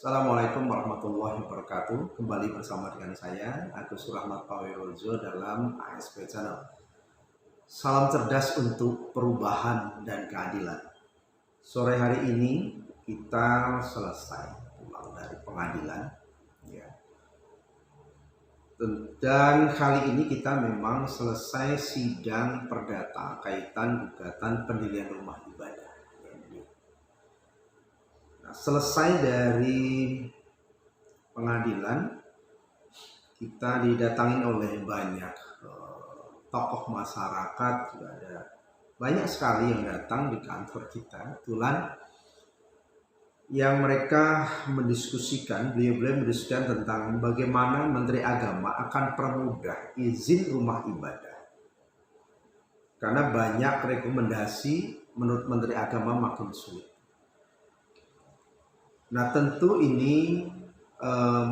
Assalamualaikum warahmatullahi wabarakatuh. Kembali bersama dengan saya, Agus Rahmat Pawirojo dalam ASP Channel. Salam cerdas untuk perubahan dan keadilan. Sore hari ini kita selesai pulang dari pengadilan, ya. Dan kali ini kita memang selesai sidang perdata kaitan gugatan pendirian rumah ibadah. Nah, selesai dari pengadilan, kita didatangi oleh banyak tokoh masyarakat, juga ada banyak sekali yang datang di kantor kita. Kebetulan yang mereka beliau-beliau mendiskusikan tentang bagaimana Menteri Agama akan permudah izin rumah ibadah. Karena banyak rekomendasi menurut Menteri Agama makin sulit. Nah, tentu ini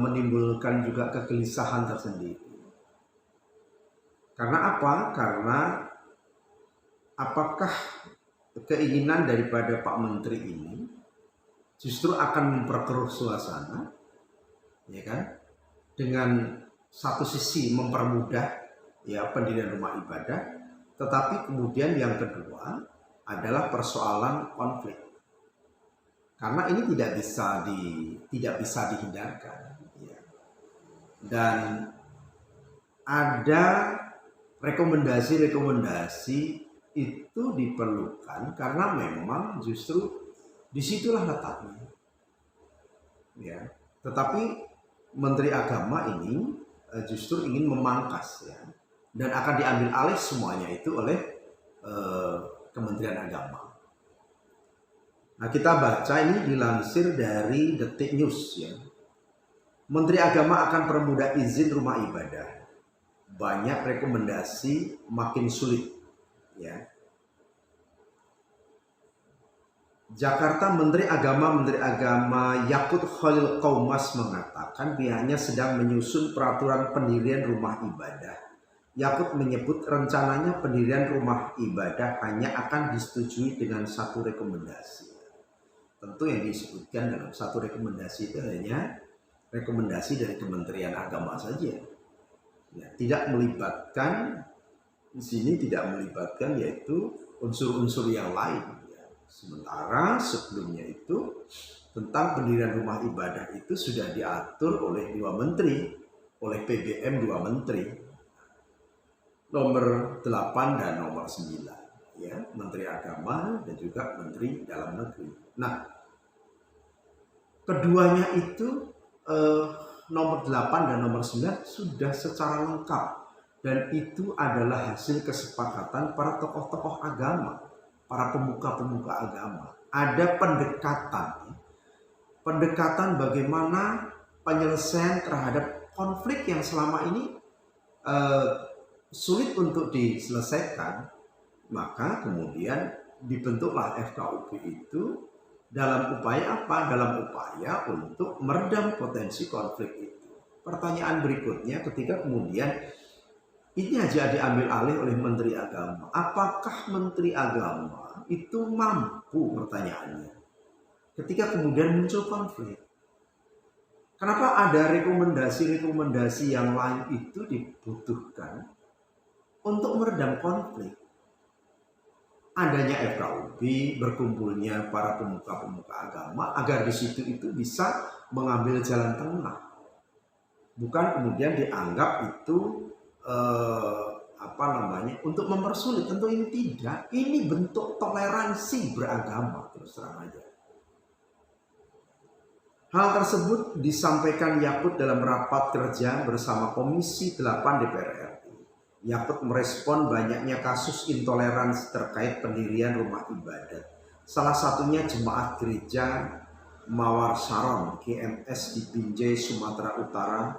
menimbulkan juga kegelisahan tersendiri. Karena apa? Karena apakah keinginan daripada Pak Menteri ini justru akan memperkeruh suasana, ya kan? Dengan satu sisi mempermudah ya pendirian rumah ibadah, tetapi kemudian yang kedua adalah persoalan konflik. Karena ini tidak bisa dihindarkan, ya. Dan ada rekomendasi itu diperlukan karena memang justru disitulah letaknya, ya. Tetapi Menteri Agama ini justru ingin memangkas, ya, dan akan diambil alih semuanya itu oleh Kementerian Agama. Nah, kita baca ini dilansir dari Detik News, ya. Menteri Agama akan permudah izin rumah ibadah. Banyak rekomendasi makin sulit, ya. Jakarta Menteri Agama Yakut Khalil Qaumas mengatakan pihaknya sedang menyusun peraturan pendirian rumah ibadah. Yakut menyebut rencananya pendirian rumah ibadah hanya akan disetujui dengan satu rekomendasi. Tentu yang disebutkan dalam satu rekomendasi itu hanya rekomendasi dari Kementerian Agama saja. Ya, tidak melibatkan di sini yaitu unsur-unsur yang lain. Ya. Sementara sebelumnya itu tentang pendirian rumah ibadah itu sudah diatur oleh dua menteri, oleh PBM dua menteri, nomor 8 dan nomor 9. Ya, Menteri Agama dan juga Menteri Dalam Negeri. Nah, keduanya itu nomor 8 dan nomor 9 sudah secara lengkap, dan itu adalah hasil kesepakatan para tokoh-tokoh agama, para pemuka-pemuka agama. Ada pendekatan bagaimana penyelesaian terhadap konflik yang selama ini sulit untuk diselesaikan. Maka kemudian dibentuklah FKUP itu dalam upaya apa? Dalam upaya untuk meredam potensi konflik itu. Pertanyaan berikutnya, ketika kemudian ini aja diambil alih oleh Menteri Agama, apakah Menteri Agama itu mampu, pertanyaannya, ketika kemudian muncul konflik? Kenapa ada rekomendasi yang lain itu dibutuhkan untuk meredam konflik? Adanya FKUP, berkumpulnya para pemuka-pemuka agama agar di situ itu bisa mengambil jalan tengah. Bukan kemudian dianggap itu untuk mempersulit. Tentu ini tidak. Ini bentuk toleransi beragama, terus terang aja. Hal tersebut disampaikan Yakut dalam rapat kerja bersama Komisi 8 DPR RI. Yakut merespon banyaknya kasus intoleransi terkait pendirian rumah ibadah. Salah satunya jemaat gereja Mawar Sharon GMS di Binjai, Sumatera Utara.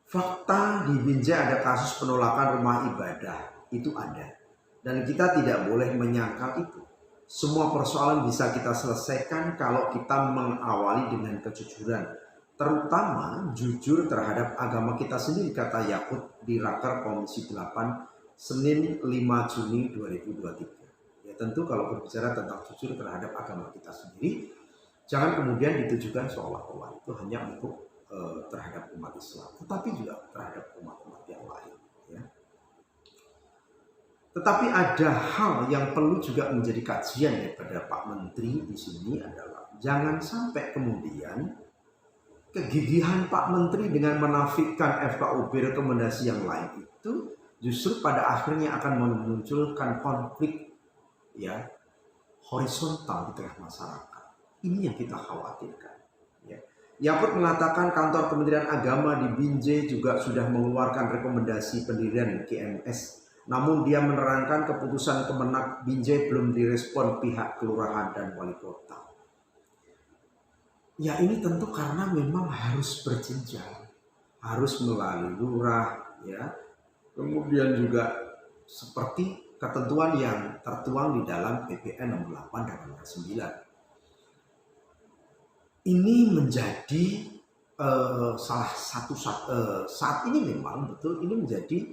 Fakta di Binjai ada kasus penolakan rumah ibadah, itu ada. Dan kita tidak boleh menyangkal itu. Semua persoalan bisa kita selesaikan kalau kita mengawali dengan kejujuran. Terutama jujur terhadap agama kita sendiri, kata Yakut di Raker Komisi 8 Senin 5 Juni 2023. Ya, tentu kalau berbicara tentang jujur terhadap agama kita sendiri, Jangan kemudian ditujukan seolah-olah itu hanya untuk terhadap umat Islam, tetapi juga terhadap umat-umat yang lain. Ya. Tetapi ada hal yang perlu juga menjadi kajian daripada Pak Menteri di sini adalah jangan sampai kemudian kegigihan Pak Menteri dengan menafikan FKUB rekomendasi yang lain itu justru pada akhirnya akan memunculkan konflik ya horizontal di tengah masyarakat. Ini yang kita khawatirkan. Ya. Yakut mengatakan kantor Kementerian Agama di Binjai juga sudah mengeluarkan rekomendasi pendirian GMS. Namun dia menerangkan keputusan Kemenak Binjai belum direspon pihak kelurahan dan wali kota. Ya ini tentu karena memang harus berjenjang. Harus melalui lurah, ya. Kemudian juga seperti ketentuan yang tertuang di dalam PPN nomor 8 dan nomor 9. Ini menjadi salah satu saat ini memang betul ini menjadi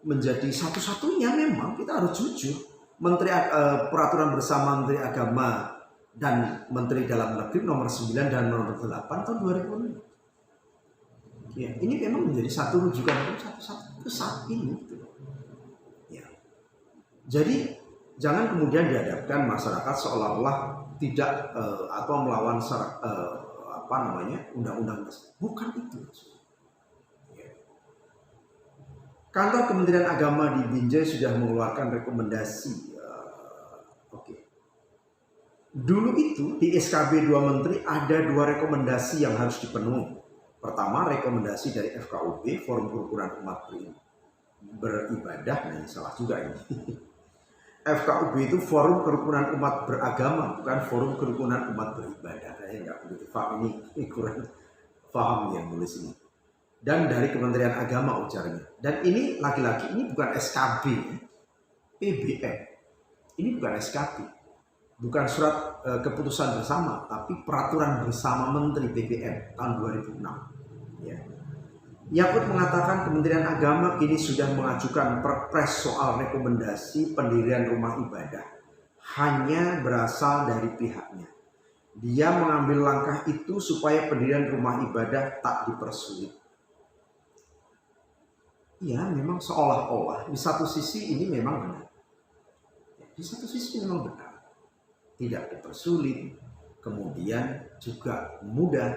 menjadi satu-satunya memang kita harus jujur peraturan bersama Menteri Agama dan Menteri Dalam Negeri nomor 9 dan nomor 8 tahun 2006. Ya, ini memang menjadi satu rujukan satu saat ini. Ya. Jadi jangan kemudian dihadapkan masyarakat seolah-olah tidak atau melawan undang-undang. Bukan itu. Ya. Kantor Kementerian Agama di Binjai sudah mengeluarkan rekomendasi. Dulu itu di SKB 2 Menteri ada 2 rekomendasi yang harus dipenuhi. Pertama, rekomendasi dari FKUB, Forum Kerukunan Umat Beribadah. Nah, ini salah juga ini. FKUB itu Forum Kerukunan Umat Beragama, bukan Forum Kerukunan Umat Beribadah. Saya nggak begitu paham ini kurang paham yang nulis ini. Dan dari Kementerian Agama ujarnya. Dan ini lagi-lagi ini bukan SKB, PBM. Ini bukan SKB, bukan surat keputusan bersama, tapi peraturan bersama Menteri PPM tahun 2006. Ya. Yakut mengatakan Kementerian Agama kini sudah mengajukan perpres soal rekomendasi pendirian rumah ibadah. Hanya berasal dari pihaknya. Dia mengambil langkah itu supaya pendirian rumah ibadah tak dipersulit. Ya, memang seolah-olah di satu sisi ini memang benar. Di satu sisi memang benar. Tidak dipersulit, kemudian juga mudah.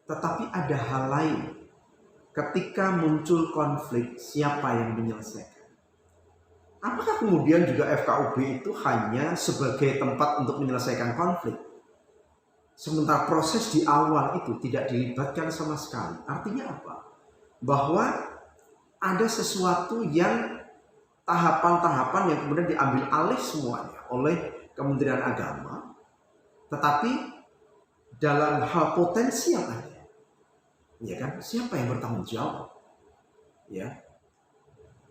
Tetapi ada hal lain. Ketika muncul konflik, siapa yang menyelesaikan? Apakah kemudian juga FKUB itu hanya sebagai tempat untuk menyelesaikan konflik? Sementara proses di awal itu tidak dilibatkan sama sekali. Artinya apa? Bahwa ada sesuatu yang tahapan-tahapan yang kemudian diambil alih semuanya oleh Kementerian Agama. Tetapi dalam hal potensi yang ada, ya kan, siapa yang bertanggung jawab? Ya.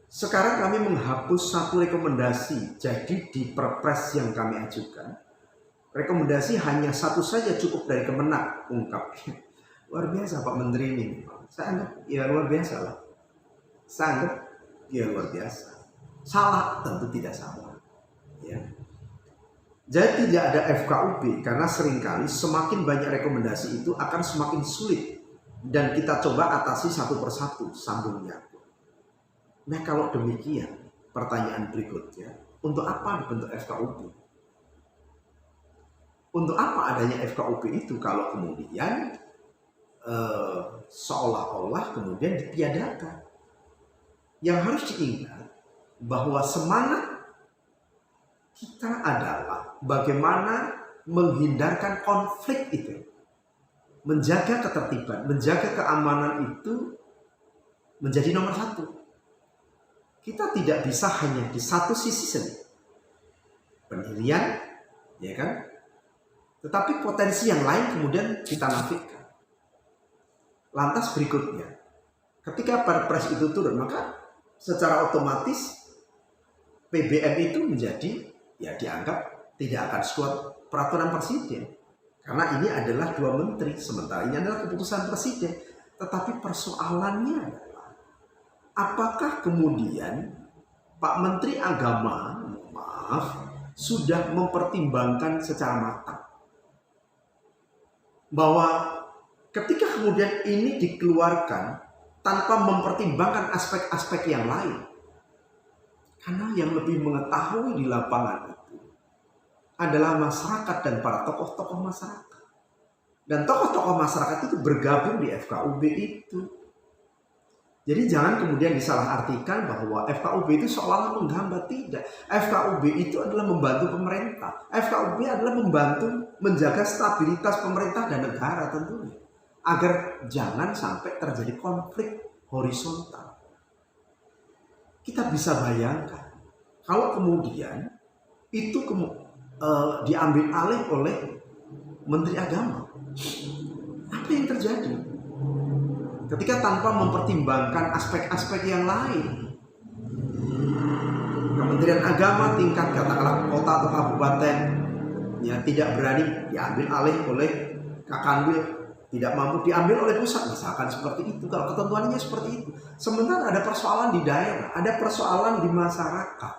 Sekarang kami menghapus satu rekomendasi. Jadi di perpres yang kami ajukan, rekomendasi hanya satu saja cukup dari Kemenak, ungkapnya. Luar biasa Pak Menteri ini. Saya anggap ya luar biasa lah. Saya anggap ya luar biasa. Salah tentu tidak salah. Ya. Jadi tidak ada FKUB karena seringkali semakin banyak rekomendasi itu akan semakin sulit. Dan kita coba atasi satu persatu, sambungnya. Nah kalau demikian, pertanyaan berikutnya, untuk apa dibentuk FKUB? Untuk apa adanya FKUB itu kalau kemudian seolah-olah kemudian ditiadakan? Yang harus diingat bahwa semangat kita adalah bagaimana menghindarkan konflik itu. Menjaga ketertiban, menjaga keamanan itu menjadi nomor satu. Kita tidak bisa hanya di satu sisi saja. Pendirian, ya kan? Tetapi potensi yang lain kemudian kita nafikan. Lantas berikutnya, ketika perpres itu turun, maka secara otomatis PBM itu menjadi ya dianggap tidak akan sesuai peraturan presiden. Karena ini adalah 2 menteri, sementara ini adalah keputusan presiden. Tetapi persoalannya adalah, apakah kemudian Pak Menteri Agama, sudah mempertimbangkan secara matang bahwa ketika kemudian ini dikeluarkan tanpa mempertimbangkan aspek-aspek yang lain, karena yang lebih mengetahui di lapangan itu adalah masyarakat dan para tokoh-tokoh masyarakat. Dan tokoh-tokoh masyarakat itu bergabung di FKUB itu. Jadi jangan kemudian disalahartikan bahwa FKUB itu seolah-olah menghambat. Tidak. FKUB itu adalah membantu pemerintah. FKUB adalah membantu menjaga stabilitas pemerintah dan negara tentunya. Agar jangan sampai terjadi konflik horizontal. Kita bisa bayangkan kalau kemudian itu diambil alih oleh Menteri Agama. Apa yang terjadi? Ketika tanpa mempertimbangkan aspek-aspek yang lain, Kementerian Agama tingkat katakanlah kota atau kabupaten ya tidak berani diambil alih oleh Kakanwil, tidak mampu diambil oleh pusat, misalkan seperti itu. Kalau ketentuannya seperti itu, sementara ada persoalan di daerah, ada persoalan di masyarakat,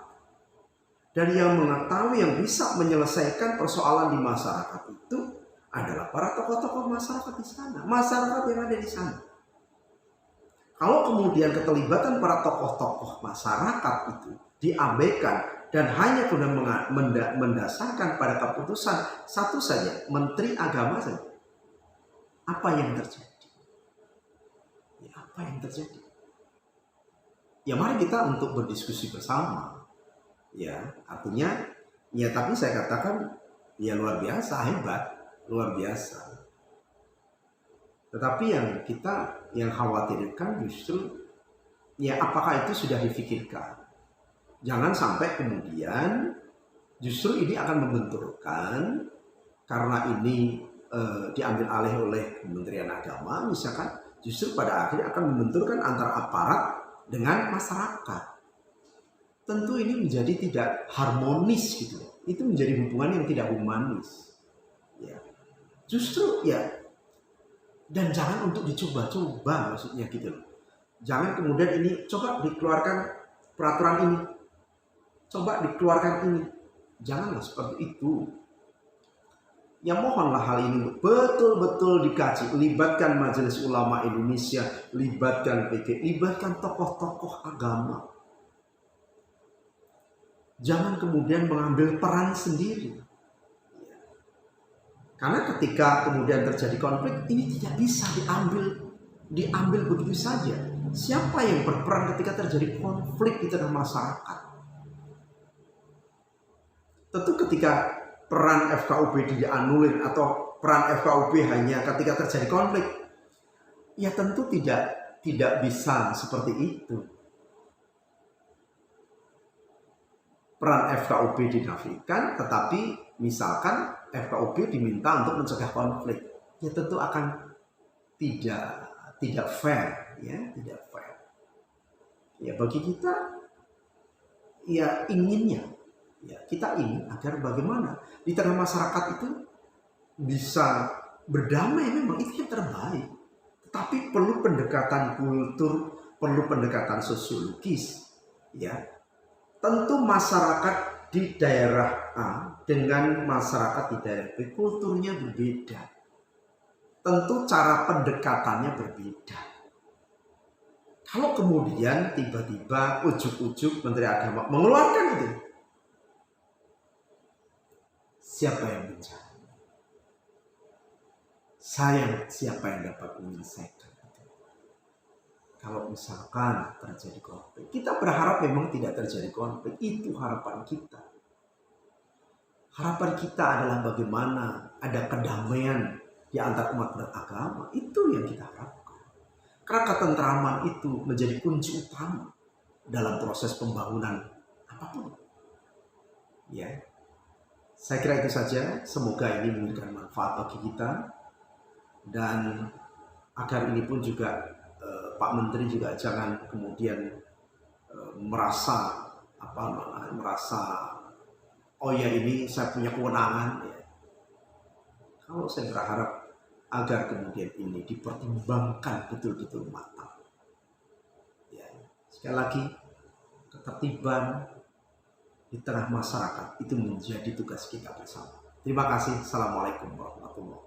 dan yang mengetahui yang bisa menyelesaikan persoalan di masyarakat itu adalah para tokoh-tokoh masyarakat di sana, masyarakat yang ada di sana. Kalau kemudian keterlibatan para tokoh-tokoh masyarakat itu diabaikan dan hanya kemudian mendasarkan pada keputusan satu saja, Menteri Agama saja, apa yang terjadi? Ya, apa yang terjadi? Ya mari kita untuk berdiskusi bersama. Ya, artinya ya tapi saya katakan ya luar biasa, hebat, luar biasa. Tetapi yang khawatirkan justru ya apakah itu sudah difikirkan? Jangan sampai kemudian justru ini akan membenturkan karena ini diambil alih oleh Kementerian Agama, misalkan justru pada akhirnya akan membenturkan antara aparat dengan masyarakat. Tentu ini menjadi tidak harmonis gitu. Itu menjadi hubungan yang tidak humanis. Ya. Justru ya, dan jangan untuk dicoba-coba maksudnya gitu loh. Jangan kemudian ini coba dikeluarkan peraturan ini, coba dikeluarkan ini. Janganlah seperti itu. Ya mohonlah hal ini betul-betul dikaji. Libatkan Majelis Ulama Indonesia, libatkan PK, libatkan tokoh-tokoh agama. Jangan kemudian mengambil peran sendiri. Karena ketika kemudian terjadi konflik, ini tidak bisa diambil begitu saja. Siapa yang berperan ketika terjadi konflik di tengah masyarakat? Tentu ketika peran FKUB dianulir atau peran FKUB hanya ketika terjadi konflik, ya tentu tidak bisa seperti itu. Peran FKUB dinafikan, tetapi misalkan FKUB diminta untuk mencegah konflik, ya tentu akan tidak fair, ya tidak fair. Ya bagi kita, ya inginnya, ya kita ingin agar bagaimana di tengah masyarakat itu bisa berdamai, memang itu yang terbaik. Tetapi perlu pendekatan kultur, perlu pendekatan sosiologis, ya. Tentu masyarakat di daerah A dengan masyarakat di daerah B kulturnya berbeda. Tentu cara pendekatannya berbeda. Kalau kemudian tiba-tiba ujuk-ujuk Menteri Agama mengeluarkan itu, siapa yang mencari? Siapa yang dapat menyelesaikan? Kalau misalkan terjadi konflik, kita berharap memang tidak terjadi konflik. Itu harapan kita. Harapan kita adalah bagaimana ada kedamaian di antara umat beragama. Itu yang kita harapkan. Karena ketentraman itu menjadi kunci utama dalam proses pembangunan apapun. Ya, saya kira itu saja. Semoga ini memberikan manfaat bagi kita, dan agar ini pun juga Pak Menteri juga jangan kemudian merasa oh ya ini saya punya kewenangan. Ya. Kalau saya berharap agar kemudian ini dipertimbangkan betul-betul matang. Ya. Sekali lagi, ketertiban, di tengah masyarakat itu menjadi tugas kita bersama. Terima kasih. Assalamualaikum warahmatullahi wabarakatuh.